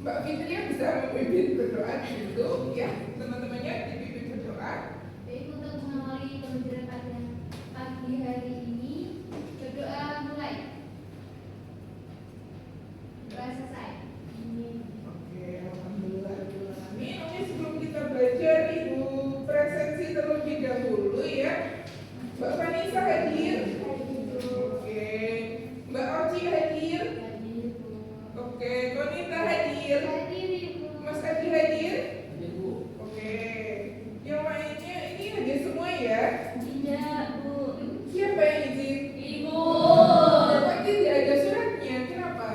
Mbak Fitria bisa memimpin berdoa dulu ya, teman-temannya dipimpin berdoa. Baik, untuk mengawali pembelajaran pada pagi hari ini, berdoa mulai. Berdoa selesai. Oke, alhamdulillah. Amin. Oke, sebelum kita belajar, Ibu presensi terlebih dahulu ya. Mbak Vanessa hadir. Oke, Mbak Oci hadir. Oke, Konita hadir. Mas Adi hadir. Oke, yang lainnya ini hadir semua ya. Tidak, Bu. Siapa yang izin? Ibu. Kok tidak ada suratnya? Kenapa?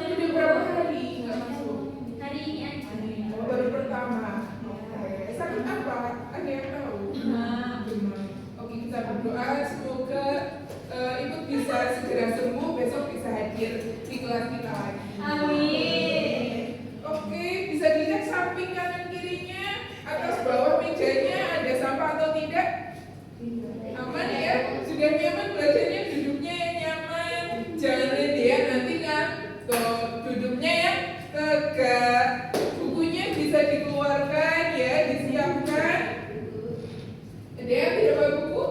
Udah berapa hari nggak masuk? Hari ini aja. Oh, baru pertama. Oke. Sakit apa? Ada yang tahu? Demam. Oke, kita berdoa semoga Ibu bisa segera sembuh, besok bisa hadir di kelas kita lagi. Amin. Oke, bisa dicek samping kanan kirinya, atas bawah mejanya ada sampah atau tidak? Aman ya? Sudah nyaman belajarnya, duduknya yang nyaman. Jangan ya, nanti kan duduknya yang tegak. Bukunya bisa dikeluarkan ya, disiapkan. Ada yang tidak bawa buku?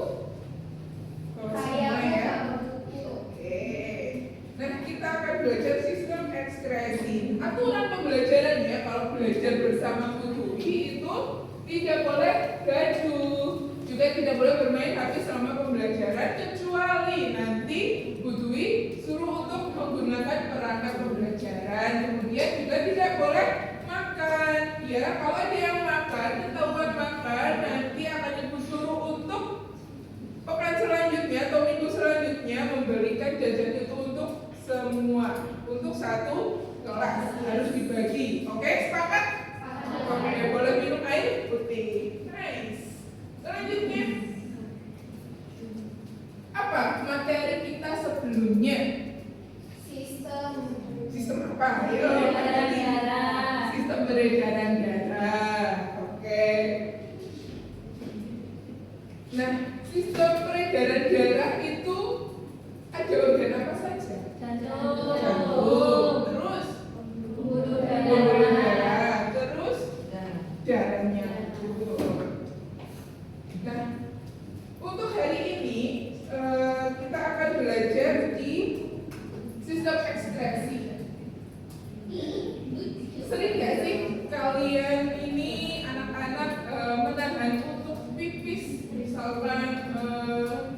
Saya ya. buku. Oke. Nah, kita akan belajar sistem ekspresi. Aturan pembelajarannya kalau belajar bersama guru itu tidak boleh gaduh, juga tidak boleh bermain HP selama pembelajaran kecuali nanti Bu Dwi suruh untuk menggunakan perangkat pembelajaran. Kemudian juga tidak boleh makan. Ya, kalau ada yang makan, ketahuan makan, nanti akan Ibu suruh untuk pekan selanjutnya atau minggu selanjutnya memberikan jajan itu untuk semua, untuk satu kelas harus dibagi. Oke, sepakat? Oke, boleh minum air putih. Nice. Selanjutnya, apa materi kita sebelumnya? Sistem apa? Ayo. Sistem peredaran darah. Oke. Nah, sistem peredaran darah itu ada organ apa saja? Jantung. Terus pembuluh darah. Terus darahnya. Nah, untuk hari ini kita akan belajar di sistem ekskresi. Sering nggak sih kalian ini anak-anak menahan untuk pipis, misalkan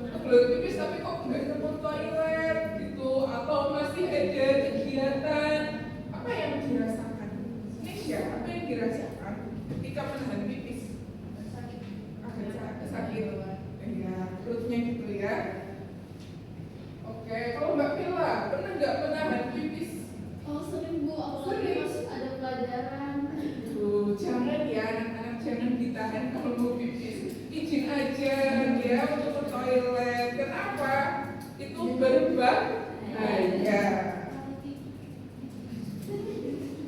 kebelet pipis tapi kok nggak nemu toilet gitu, atau masih ada kegiatan, apa yang dirasakan? Nesya, apa yang dirasakan ketika menahan pipis? Agak sakit, ya perutnya gitu ya. Oke, kalau Mbak Villa pernah nggak menahan pipis? Oh, sering, Bu. Apalagi masih ada pelajaran. Jangan ya anak-anak, jangan ditahan kalau mau pipis. Izin aja ya untuk ke toilet. Kenapa? Itu berbahaya.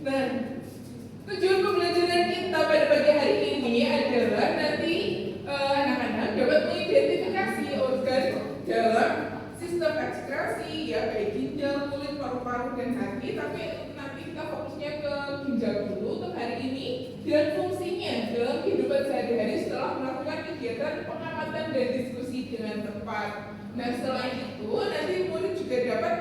Nah, tujuan pembelajaran kita pada pagi hari ini adalah nanti anak-anak dapat mengidentifikasi organ dalam sistem ekskresi ya, kayak ginjal, kulit, paru-paru, dan hati. Tapi nanti kita fokusnya ke ginjal dulu untuk hari ini dan fungsinya dalam kehidupan sehari-hari setelah melakukan kegiatan pengamatan dan diskusi dengan tepat. Nah, selain itu nanti murid juga dapat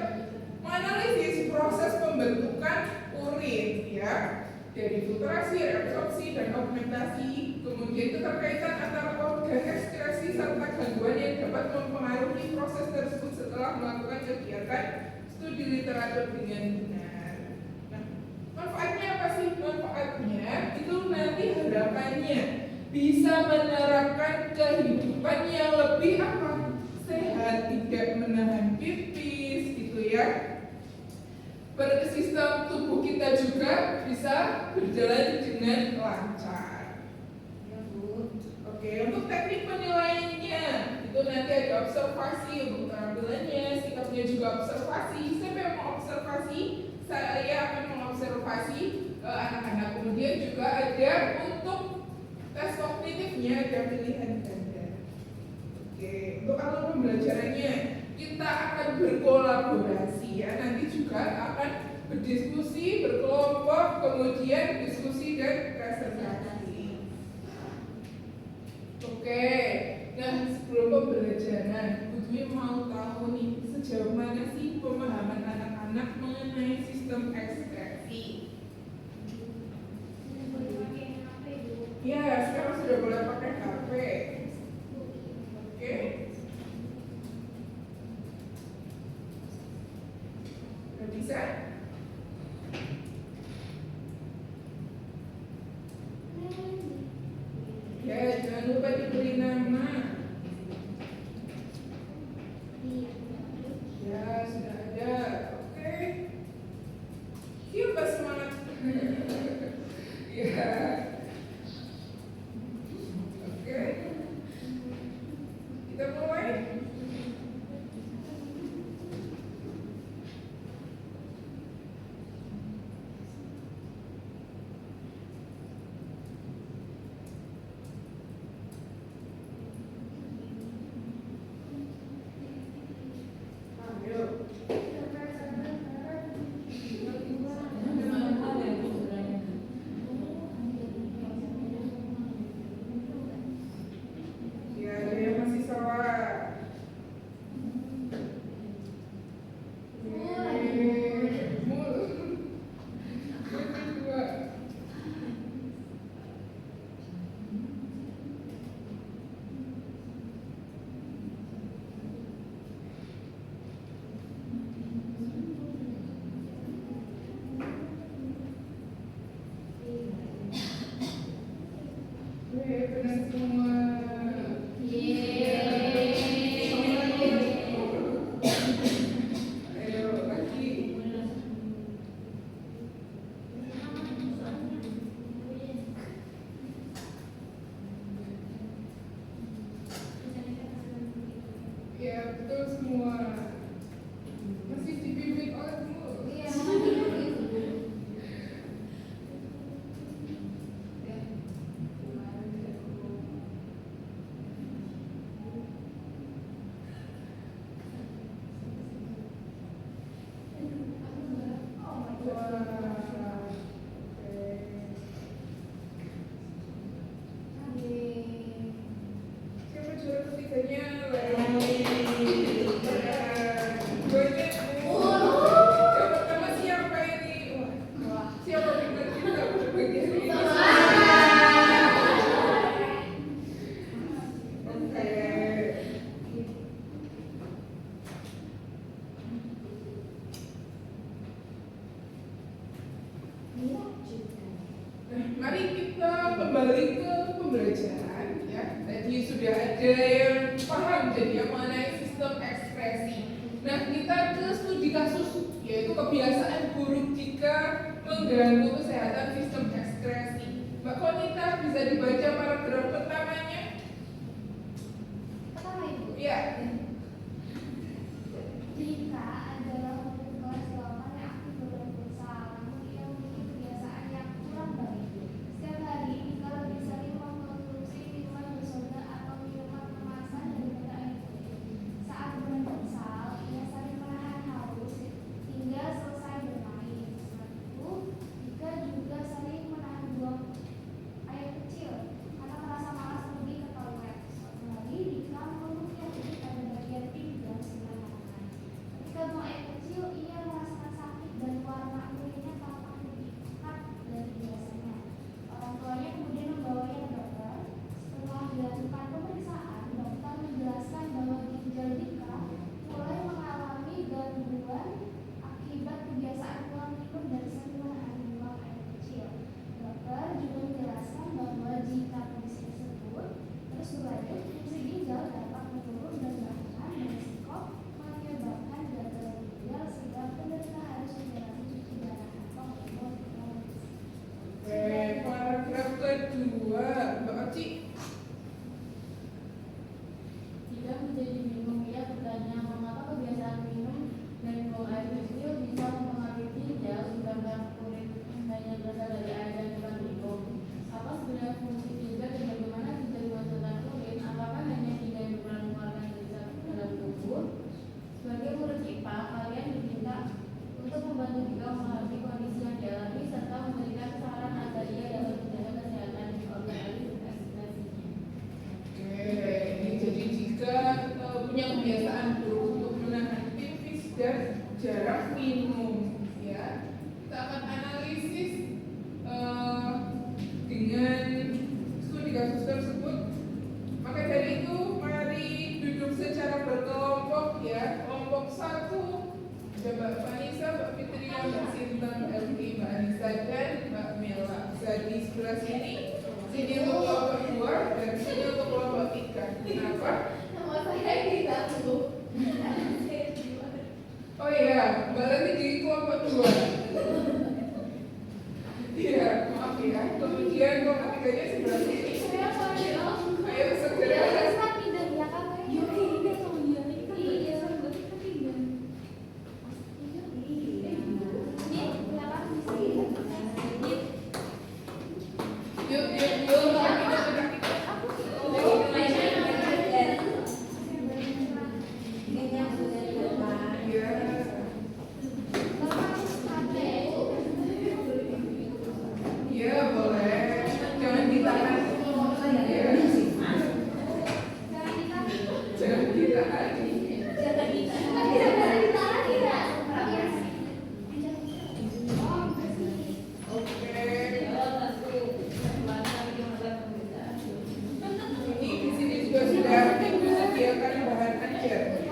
menganalisis proses pembentukan urin ya, dari filtrasi, reabsorpsi, dan augmentasi. Kemudian keterkaitan antara organ ekskresi serta gangguan yang dapat mempengaruhi proses tersebut setelah melakukan kegiatan studi literatur dengan benar. Nah, manfaatnya apa sih? Manfaatnya itu nanti harapannya bisa menerapkan kehidupan yang lebih apa? Sehat, tidak menahan pipis gitu ya. Sistem tubuh kita juga bisa berjalan dengan lancar. Ya, Bu. Oke, untuk teknik penilaiannya itu nanti ada observasi untuk keterampilannya, sikapnya juga observasi. Siapa yang mau observasi? Saya akan mengobservasi anak-anak. Kemudian juga ada untuk tes kognitifnya, ada pilihan ganda. Oke, untuk alur pembelajarannya itu kita akan berkolaborasi ya, nanti juga akan berdiskusi, berkelompok, kemudian diskusi dan presentasi. Oke, nah sebelum pembelajaran, Bu Dwi mau tahu nih sejauh mana sih pemahaman anak-anak mengenai sistem ekspresi. Ya, sekarang sudah boleh pakai HP. Oke. Udah bisa? Ya, jangan lupa diberi nama. Ya, sudah ada. Oke. Siapa semangat? Ya. Oke. Kita mulai. Ya, ada yang masih salah. Benar semua. Ayo lagi. Ya, betul semua. Masih dibimbing olehmu. Siapa juara ketiganya? Yang pertama siapa ini? Siapa bintang kita pada bagian ini? Oke. Nah, mari kita kembali ke pembelajaran ya. Tadi sudah ada yang paham jadi yang mengenai sistem ekspresi. Nah, kita ke studi kasus yaitu kebiasaan buruk jika mengganggu kesehatan sistem ekspresi. Mbak Konita bisa dibaca paragraf pertamanya? Ya. Jika adalah murid kelas 8 yang aktif dalam futsal, namun ia memiliki kebiasaan yang kurang baik. Setiap hari, Dika lebih sering mengkonsumsi minuman bersoda atau minuman kemasan daripada air putih. Saat bermain futsal, ia sering menahan haus hingga selesai bermain. Selain itu, Dika juga sering menahan buang air kecil karena merasa malas pergi ke toilet. Suatu hari, Dika mengeluh nyeri pada bagian pinggang sebelah kanan. Ketika buang air kecil, kelompok 1 ada Mbak Vanessa, Mbak Fitria, Mbak Sinta, Mbak Elvi, Mbak Anissa, dan Mbak Mela. Bisa di sebelah sini untuk kelompok 2 dan sini untuk kelompok 3. Kenapa? Nama saya Gita Bu. Oh iya, Mbak Lati di kelompok 2. Iya, maaf ya. Kemudian kelompok 3-nya sebelah sini. Saya mau dong. Ayo segera. Iya, boleh. Jangan ditahan. Iya. Jangan ditahan. Oke. Ini di sini juga sudah disediakan bahan ajarnya.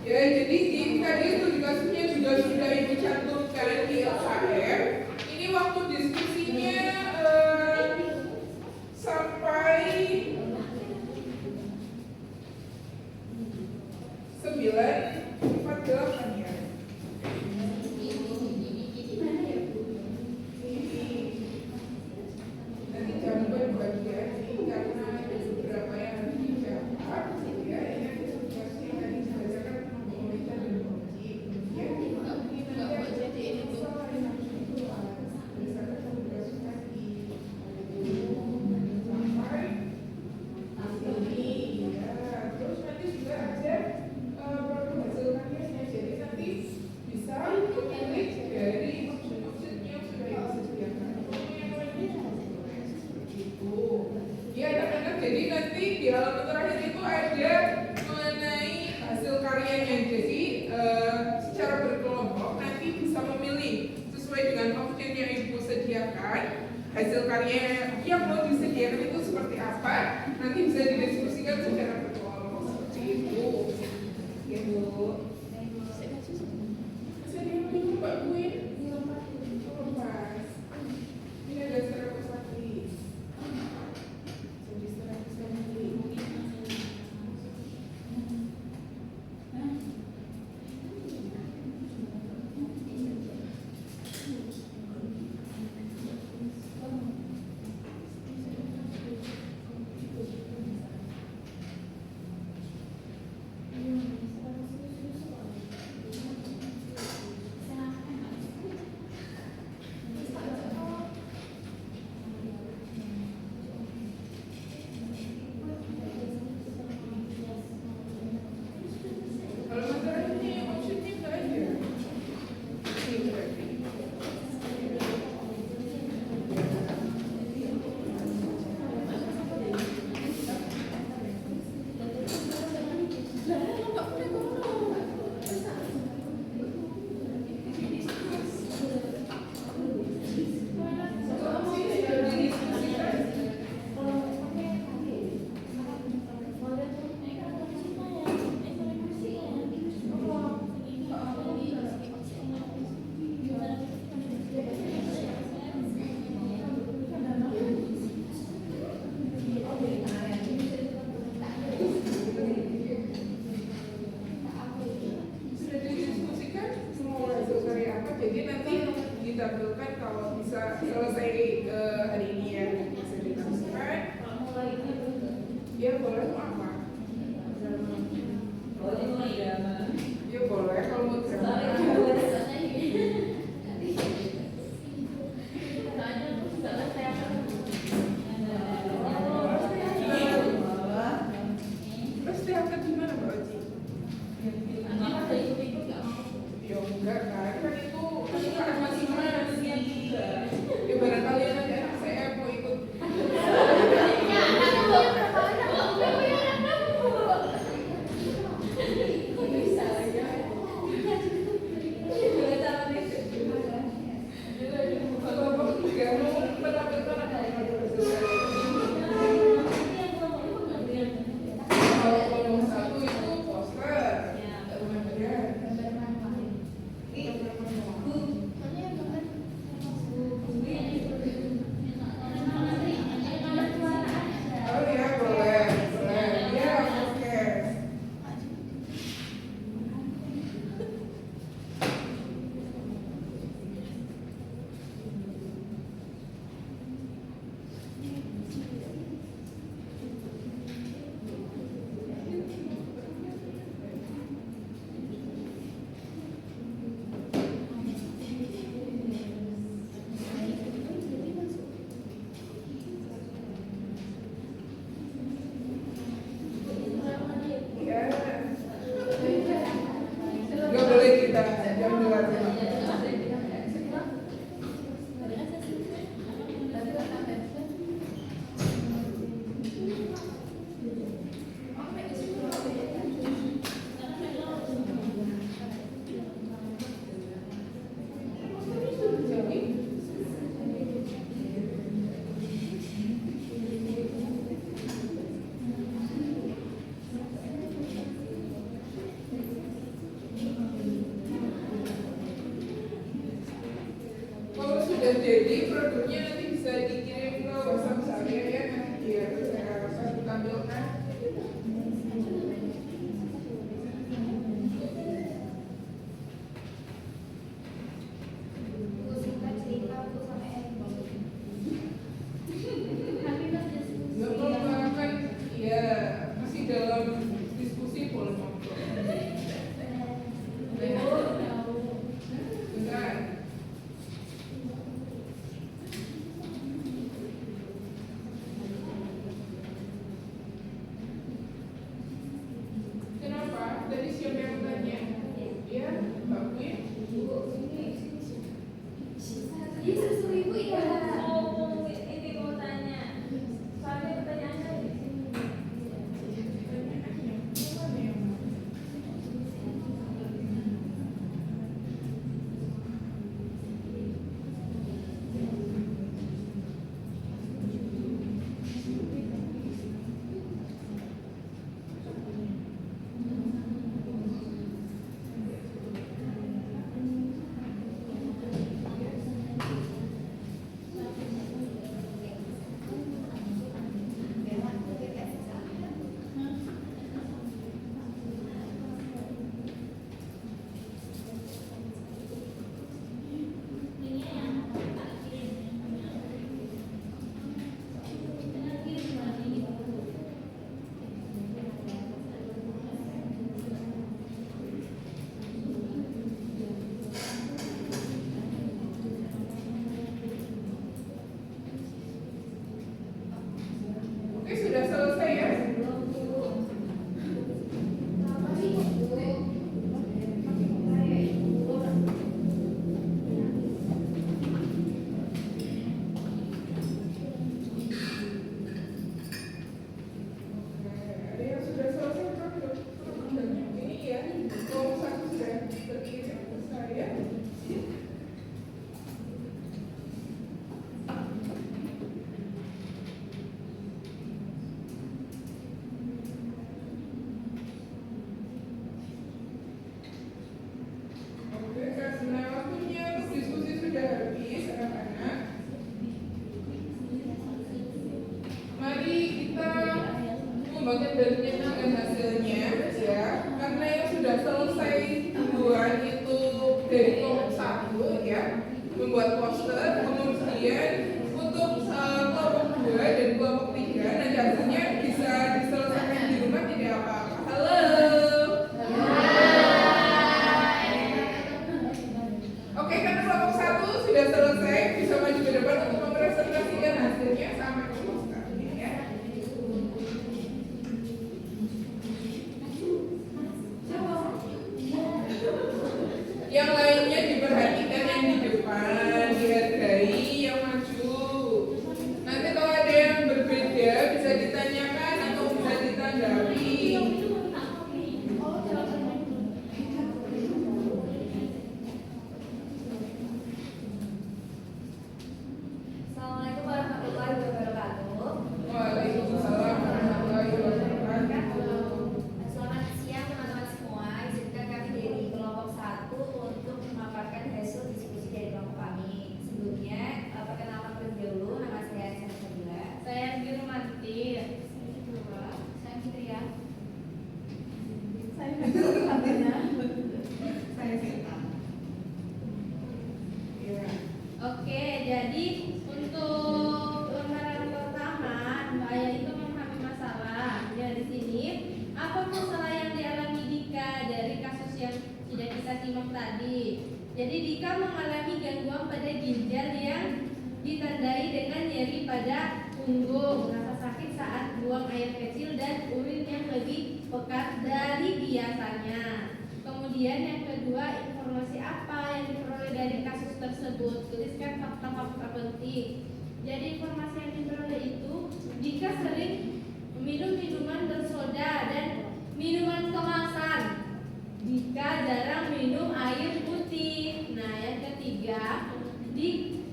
Ya, jadi di tadi tugasnya juga sudah Ibu cantumkan di LKM. Ini waktu diskusinya sampai 9:48 ya. Nanti jangan berbagi karena ada beberapa yang harus dicatat. Ya, ini tugasnya tadi dibacakan pemerintah dan komisi. Kemudian nanti ada masalah yang harus dikeluarkan. Misalkan tugasnya di sampai sini, ya. Terus nanti juga ada produk hasil karyanya. Jadi nanti bisa memilih dari option-option yang sudah Ibu sediakan. Itu. Ya anak-anak, jadi nanti di halaman terakhir itu ada mengenai hasil karyanya. Jadi secara berkelompok nanti bisa memilih sesuai dengan option yang Ibu sediakan. Hasil karya yang mau disediakan itu seperti apa? Nanti bisa didiskusikan secara berkelompok seperti itu. Ya Bu. Bisa diam dulu Mbak Queen. Lepas. Ini ada secara pusat. Jadi secara pusat. Kalau masalahnya optionnya nggak ada. Ini berarti. Sudah didiskusikan semua hasil karya apa, jadi nanti ditampilkan kalau bisa selesai hari ini ya, bisa ditampilkan. Ya boleh mau apa? Ya boleh kalau mau drama. Terus teater gimana Mbak Oci? Ya enggak kan, kan itu kan masing-masing. Ya barangkali nanti anak saya mau ikut. Ya, aku berapa prosedurnya nanti bisa dikirim ke WhatsApp saya ya, nanti ya saya tampilkan. Singkat cerita aku sampai ending. Tapi pas diskusi Nggak apa-apa kan, ya masih dalam diskusi boleh ngobrol. Bentar. Kenapa? Tadi siapa yang tanya? Ya, Mbak Queen. Jadi susu ibu ya. Ini mau tanya. Soalnya pertanyaannya di sini. Oke, sudah selesai ya? Apa sih ibu? Ada yang sudah selesai kan? Ini ya, kalau satu sudah berkirim ke saya. Oke, karena waktunya untuk diskusi sudah habis, anak-anak. Mari kita membagikan dan menyenangkan hasilnya ya, karena yang sudah selesai duluan itu dari kelompok 1 ya, membuat poster, kemudian untuk kelompok 2 dan kelompok 3 nanti hasilnya bisa diselesaikan di rumah tidak apa-apa. Halo. Oke, karena kelompok 1 sudah selesai, bisa maju ke depan untuk mempresentasikan hasilnya sama kelompok selanjutnya ya. Yang lainnya diperhatikan yang di depan, dihargai yang maju. Nanti kalau ada yang berbeda bisa ditanyakan atau bisa ditandai. Assalamualaikum warahmatullahi wabarakatuh. Waalaikumsalam warahmatullahi wabarakatuh. Selamat siang teman-teman semua. Izinkan kami dari kelompok 1 untuk memaparkan hasil diskusi dari kelompok kami. Sebelumnya, perkenalkan terlebih dahulu, nama saya Aisyah Sabila. Saya Firmanti. Saya Fitria. Saya Saya Sinta. Ya. Oke, jadi untuk lembaran pertama, yaitu memahami masalah. Ya, di sini apa masalah yang dialami Dika dari kasus yang sudah kita simak tadi? Jadi Dika mengalami gangguan pada ginjal yang ditandai dengan nyeri pada punggung, rasa sakit saat buang air kecil dan urin yang lebih pekat dari biasanya. Kemudian yang kedua, informasi apa yang diperoleh dari kasus tersebut? Tuliskan fakta-fakta penting. Jadi informasi yang diperoleh itu, Dika sering minum minuman bersoda dan minuman kemasan. Dika jarang minum air putih. Nah, yang ketiga,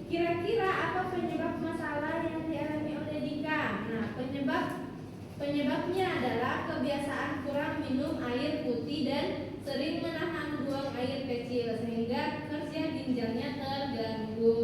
kira-kira apa penyebab masalah yang dialami oleh Dika? Nah, penyebabnya adalah kebiasaan kurang minum air putih dan sering menahan buang air kecil sehingga kerja ginjalnya terganggu.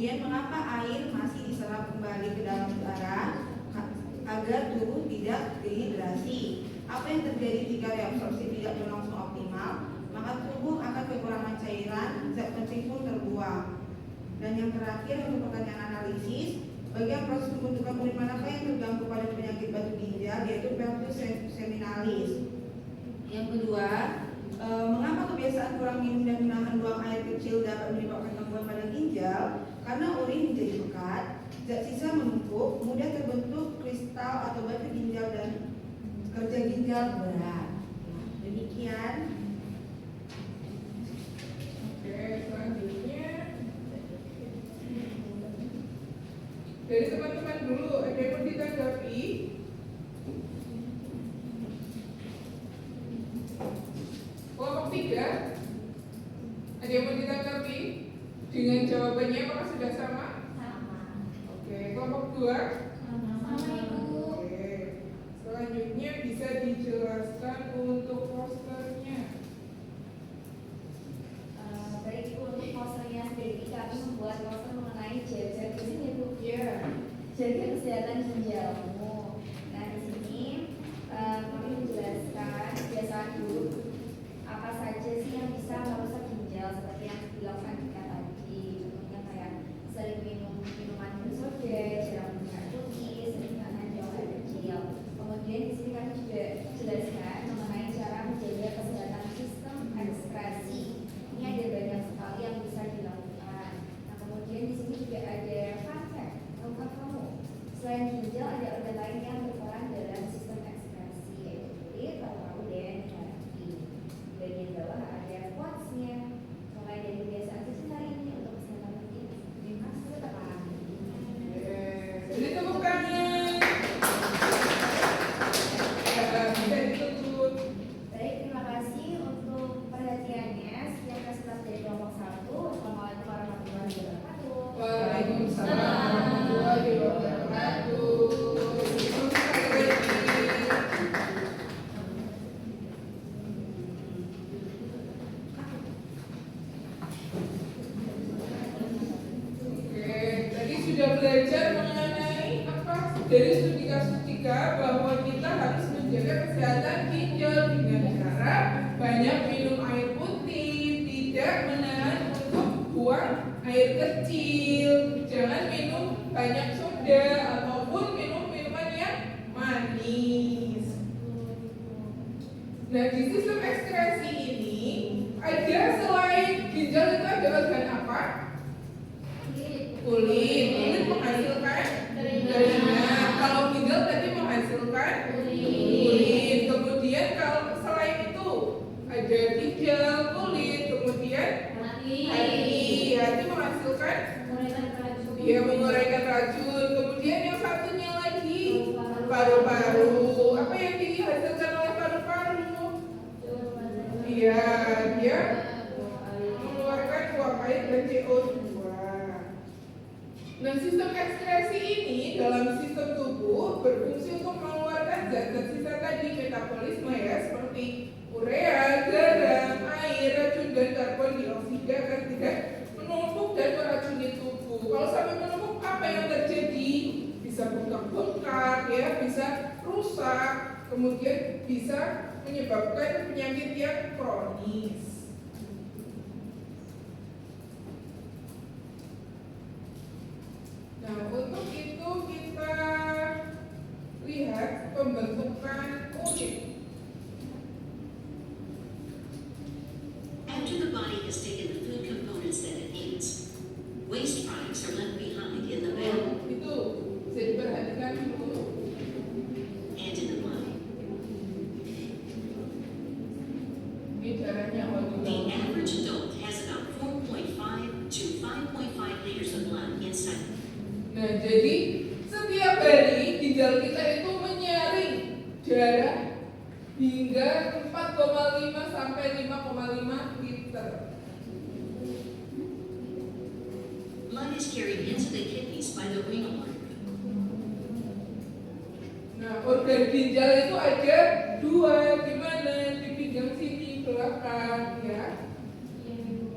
Kemudian mengapa air masih diserap kembali ke dalam darah agar tubuh tidak dehidrasi? Apa yang terjadi jika reabsorpsi tidak berlangsung optimal? Maka tubuh akan kekurangan cairan, zat penting pun terbuang. Dan yang terakhir untuk pertanyaan analisis, bagian proses pembentukan urin manakah yang terganggu pada penyakit batu ginjal, yaitu Pertus seminalis. Yang kedua, mengapa kebiasaan kurang minum dan menahan buang air kecil dapat menyebabkan gangguan pada ginjal? Karena urin menjadi pekat, zat sisa menumpuk, mudah terbentuk kristal atau batu ginjal dan kerja ginjal berat. Demikian. Oke, selanjutnya dari teman-teman dulu, ada yang mau ditanggapi? Kelompok 3, ada yang mau ditanggapi? Dengan jawabannya apakah sudah sama? Sama. Oke, kelompok 2. Sama Ibu. Oke, selanjutnya bisa dijelaskan untuk posternya. Baik Ibu, untuk posternya sendiri kami membuat poster mengenai jaga di sini Bu. Ya, Jaga kesehatan ginjalmu. Nah di sini kami menjelaskan kebiasaan buruk apa saja sih yang bisa merusak ginjal seperti yang dilakukan kita tadi. Contohnya kayak sering minum minuman bersoda, jarang minum putih, sering makan jauh air kecil. Kemudian di sini kami juga jelaskan mengenai cara menjaga kesehatan sistem ekskresi. Ini ada banyak sekali yang bisa dilakukan. Nah kemudian di sini juga ada fun fact tentang kamu. Selain ginjal ada organ lain yang berperan dalam sistem ekskresi, yaitu kulit, paru-paru, dan hati. Bagian bawah ada quotes-nya. Mulai dari kebiasaan kecil hari ini untuk kesehatan kulit, dimaksud tepat. jadi tepuk tangan. Ya, bisa dituntut. Baik, terima kasih untuk perhatiannya. Sekian kesempatan dari kelompok 1. Wassalamualaikum warahmatullahi wabarakatuh. Waalaikumsalam warahmatullahi wabarakatuh. Terus sekali lagi. Oke, tadi sudah belajar mengenai apa dari studi kasus 3 bahwa kita harus menjaga kesehatan ginjal dengan cara banyak minum air putih, tidak menahan untuk buang air kecil, jangan minum banyak soda ataupun minum minuman yang manis. Nah di sistem ekskresi ini ada selain ginjal itu ada organ apa? Kulit menghasilkan keringat. Kalau ginjal tadi menghasilkan kulit. Kemudian kalau selain itu ada ginjal, kulit, kemudian hati menghasilkan menguraikan racun. Kemudian yang satunya lagi paru-paru. Apa yang dihasilkan oleh paru-paru? Iya, dia mengeluarkan uap air dan CO2. Nah, sistem ekskresi ini dalam sistem tubuh berfungsi untuk mengeluarkan zat-zat sisa tadi, metabolisme ya, seperti urea, garam, air, racun, dan karbon dioksida agar tidak menumpuk dan meracuni tubuh. Kalau sampai menumpuk, apa yang terjadi? Bisa bengkak-bengkak, ya, bisa rusak, kemudian bisa menyebabkan penyakit yang kronis. Nah, untuk itu kita lihat pembentukan urin. After the body has taken the food components that it needs, waste products are left behind in the bowel Itu bisa diperhatikan dulu. and in the blood. Ini caranya The average adult has about 4.5 to 5.5 liters of blood inside. Nah, jadi setiap hari ginjal kita itu menyaring darah hingga 4,5 sampai 5,5 liter. Blood is carried into the kidneys by the renal artery. Nah, organ ginjal itu ada 2, di mana? Di pinggang sini belakang, ya.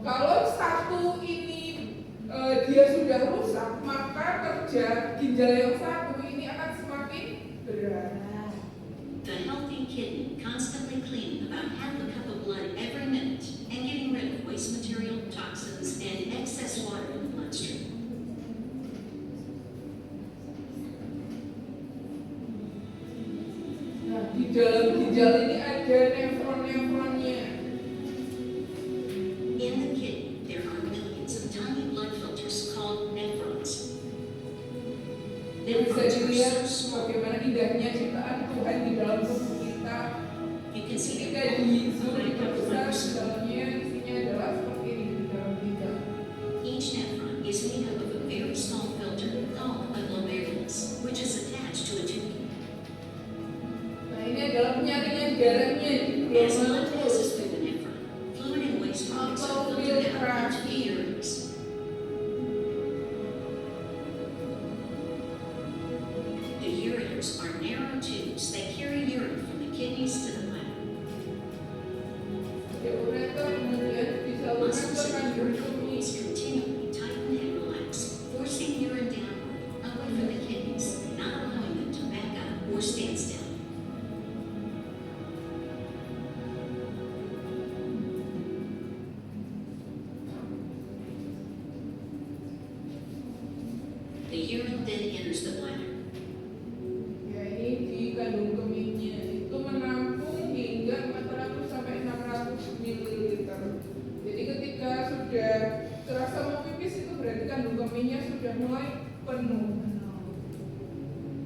Kalau satu ini dia sudah rusak, maka kerja ginjal yang satu ini akan semakin berat. The healthy kidney constantly cleaning about half a cup of blood every minute and getting rid of waste material, toxins, and excess water in the bloodstream. Nah, di dalam ginjal ini ada nefron-nefronnya. In the kidney, there are millions of tiny blood filters called nephrons. Yang bisa Nephrons are dilihat so small, bagaimana indahnya ciptaan Tuhan di dalam tubuh kita. you can see Ketika them di all zoom right up diperbesar, close. di dalamnya isinya adalah seperti ini di dalam ginjal. Each nephron is made up of a very small filter called a glomerulus, which is attached to a tube. Nah, ini adalah penyaringan darahnya di As blood glomerulus. passes through the nephron, fluid and waste products are filtered out into the ureters. The ureters are narrow tubes that carry urine from the kidneys to the bladder. Ya, ureter kemudian disalurkan Muscles ke in the kandung uretero kemih. is continually tighten and relax, forcing urine downward, away from the kidneys, not allowing them to back up or stand still. The urine then enters the bladder. Ya, ini di kandung kemihnya itu menampung hingga 400 sampai 600 ml. Jadi ketika sudah terasa mau pipis itu berarti kandung kemihnya sudah mulai penuh.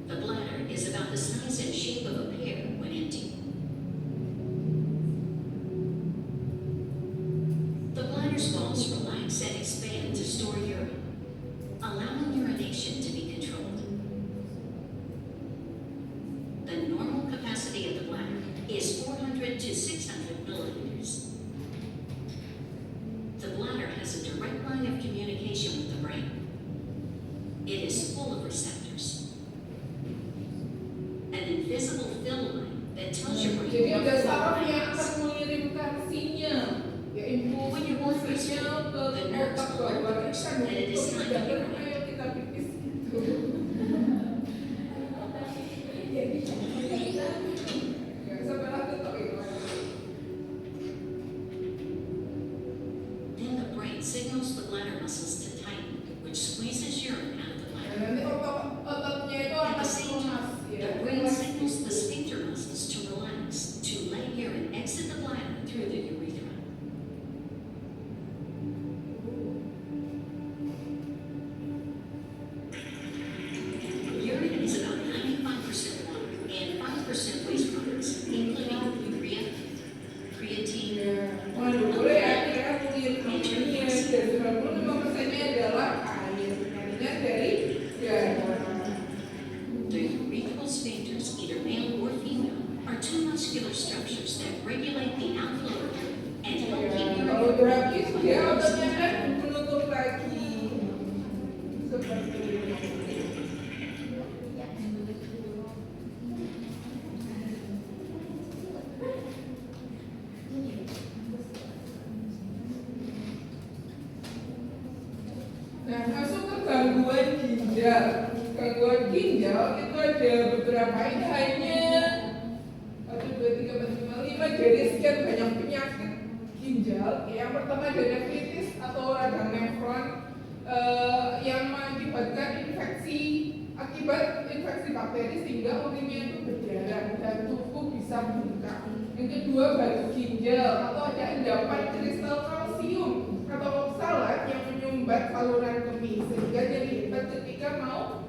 The bladder is about the size and shape of a pear when empty. The bladder's walls relax and expand to store urine, allowing urination to be controlled. The normal capacity of the bladder is 400 to 600 milliliters. The bladder has a direct line of communication with the brain. It is full of receptors. An invisible film line that tells your brain Jadi ada what saraf flow yang lines. akan mengirimkan sinyal, ya impuls sinyal ke otak bahwa kandung itu sudah penuh, ayo kita pipis gitu. Ya, setelah tutup itu. Then the brain signals the bladder muscles to tighten, which squeezes urine out of the Nah, bladder. nanti ototnya itu At akan the same lunas, time, ya. the brain signals the sphincter muscles to relax, to let urine exit the bladder through the urethra. Urine is about 95% water and 5% waste products, including urea, creatine, Ya, mengandung urea, mengirimkannya dan 95%-nya adalah air. Jaringan dari darah. The urethral sphincters, either male or female, are two muscular structures that regulate the outflow of urine and help keep Ya, urine kalau berhabis from dia the ototnya kan menutup lagi seperti ini. Nah, masuk ke gangguan ginjal. Gangguan ginjal itu ada beberapa, ini hanya 1, 2, 3, 4, 5, 5 dari sekian banyak penyakit ginjal. Yang pertama ada nefritis atau radang nefron yang mengakibatkan akibat infeksi bakteri sehingga urinnya itu berdarah dan tubuh bisa bengkak. Yang kedua batu ginjal atau ada endapan kristal kalsium atau oksalat yang menyumbat saluran kemih sehingga jadi hebat ketika mau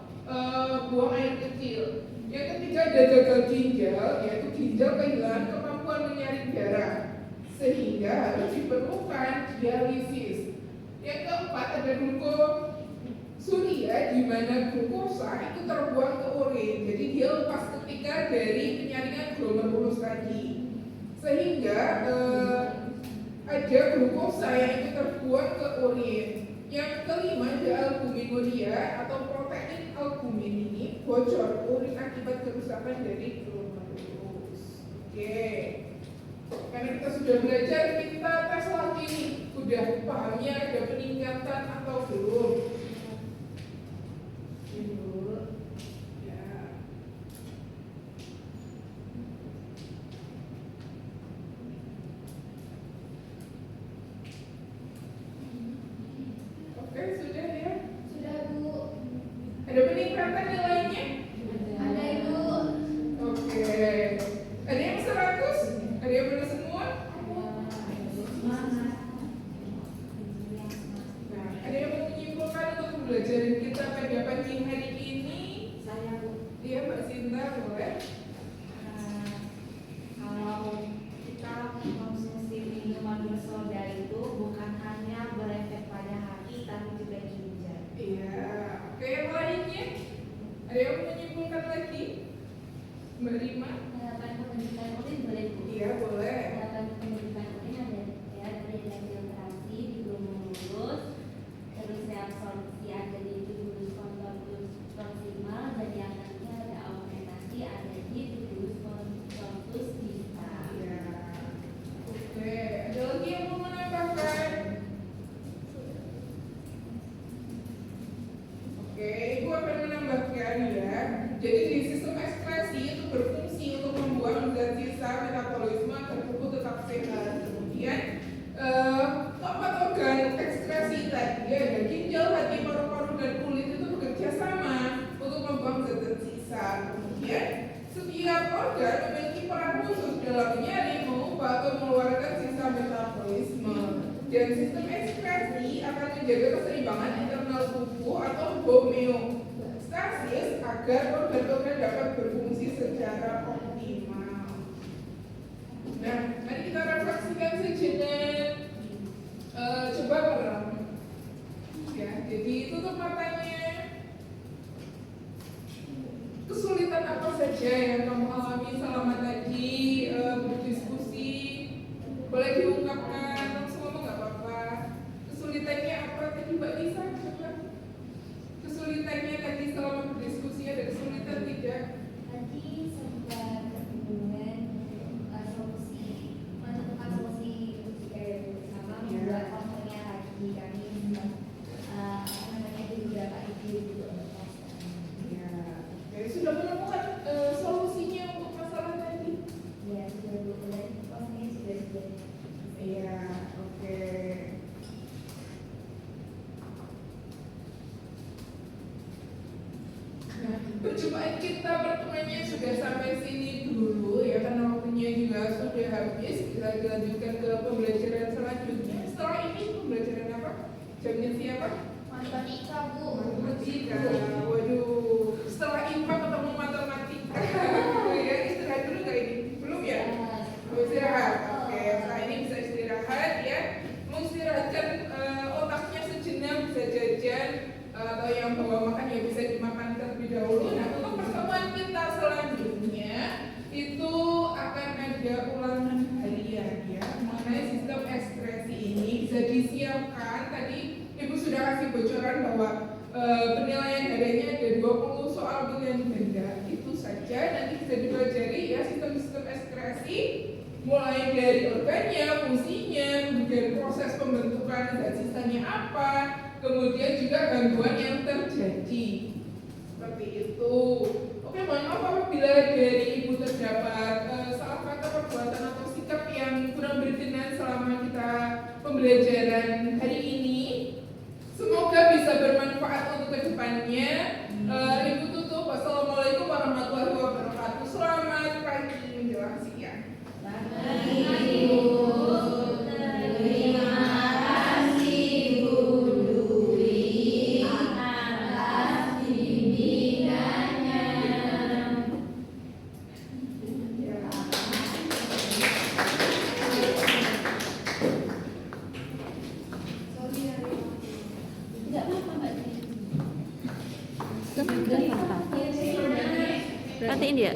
buang air kecil. Yang ketiga ada gagal ginjal, yaitu ginjal kehilangan kemampuan menyaring darah sehingga harus diperlukan dialisis. Yang keempat ada glukosuria di mana glukosa itu terbuang ke urin, jadi dia lepas ketika dari penyaringan glomerulus tadi, sehingga ada glukosa yang itu terbuang ke urin. Yang kelima ada albuminuria atau protein albumin ini bocor urin akibat kerusakan dari glomerulus. Oke, karena kita sudah belajar, kita tes lagi nih, udah pahamnya ada peningkatan atau belum? Ada peningkatan nilainya? Ada Ibu. Oke. Ada yang 100? Ada yang benar semua? Nah, ada yang mau menyimpulkan untuk pembelajaran kita pada pagi hari ini? Saya Iya, Mbak Sinta, boleh? kalau kita mengkonsumsi minuman bersoda itu bukan hanya berefek pada hati tapi juga ginjal. Iya. Oke, yang lainnya? Ada yang mau menyimpulkan lagi? Mbak Rima? Harapan pendidikan urin boleh Bu. Iya, boleh. Harapan pendidikan urin ada ya ada filtrasi di lurus, terus reabsorpsi ada di tubulus contortus proximal dan yang nanti ada augmentasi ada di tubulus contortus distal. Iya. Oke, ada lagi yang mau menambahkan? Oke, Ibu akan menambahkan ya. Jadi di sistem ekskresi itu berfungsi untuk membuang zat sisa metabolisme agar tubuh tetap sehat. Kemudian keempat organ ekskresi tadi ada ginjal, hati, paru-paru dan kulit itu bekerja sama untuk membuang zat sisa. Kemudian setiap organ memiliki peran khusus dalam menyaring, mengubah atau mengeluarkan sisa metabolisme. Dan sistem ekskresi akan menjaga keseimbangan internal tubuh atau homeostasis agar organ-organ dapat berfungsi secara optimal. Nah, mari kita refleksikan sejenak. Coba merem. Ya, jadi tutup matanya. Kesulitan apa saja yang kamu alami selama tadi berdiskusi? Boleh diungkapkan, langsung ngomong nggak apa-apa. Kesulitannya apa tadi Mbak Lisa? Coba. Kesulitannya tadi selama berdiskusi ada kesulitan tidak? Tadi sempat kebingungan solusi menentukan solusi bersama membuat konsernya lagi kami sempat ada beberapa ide untuk Ya. Jadi sudah menemukan solusinya untuk masalah tadi? ya sudah bulan konsernya sudah Iya, oke. Nah, perjumpaan kita pertemuannya sudah sampai sini dulu ya, karena waktunya juga sudah habis. Kita lanjutkan ke pembelajaran selanjutnya. Setelah ini pembelajaran apa? Jamnya siapa? matematika Bu. Matematika. Waduh, setelah IPA ketemu matematika. Ya, istirahat dulu nggak ini? Belum ya? Istirahat. Oke, setelah ini bisa istirahat ya. Mengistirahatkan otaknya sejenak, bisa jajan atau yang bawa makan ya bisa dimakan terlebih dahulu. Nah, untuk pertemuan kita selanjutnya itu akan ada ulangan harian ya mengenai sistem ekskresi ini. Bisa disiapkan tadi Ibu sudah kasih bocoran bahwa penilaian hariannya ada 20 soal pilihan ganda. Itu saja, nanti bisa dipelajari ya sistem-sistem ekskresi mulai dari organnya, fungsinya, kemudian proses pembentukan zat sisanya apa, kemudian juga gangguan yang terjadi. Seperti itu. Oke, mohon maaf apabila dari Ibu terdapat salah kata, perbuatan atau sikap yang kurang berkenan selama kita pembelajaran hari ini. Semoga bisa bermanfaat untuk kedepannya. Ibu tutup. Wassalamualaikum warahmatullahi wabarakatuh. Selamat pagi menjelang siang. Matiin dia.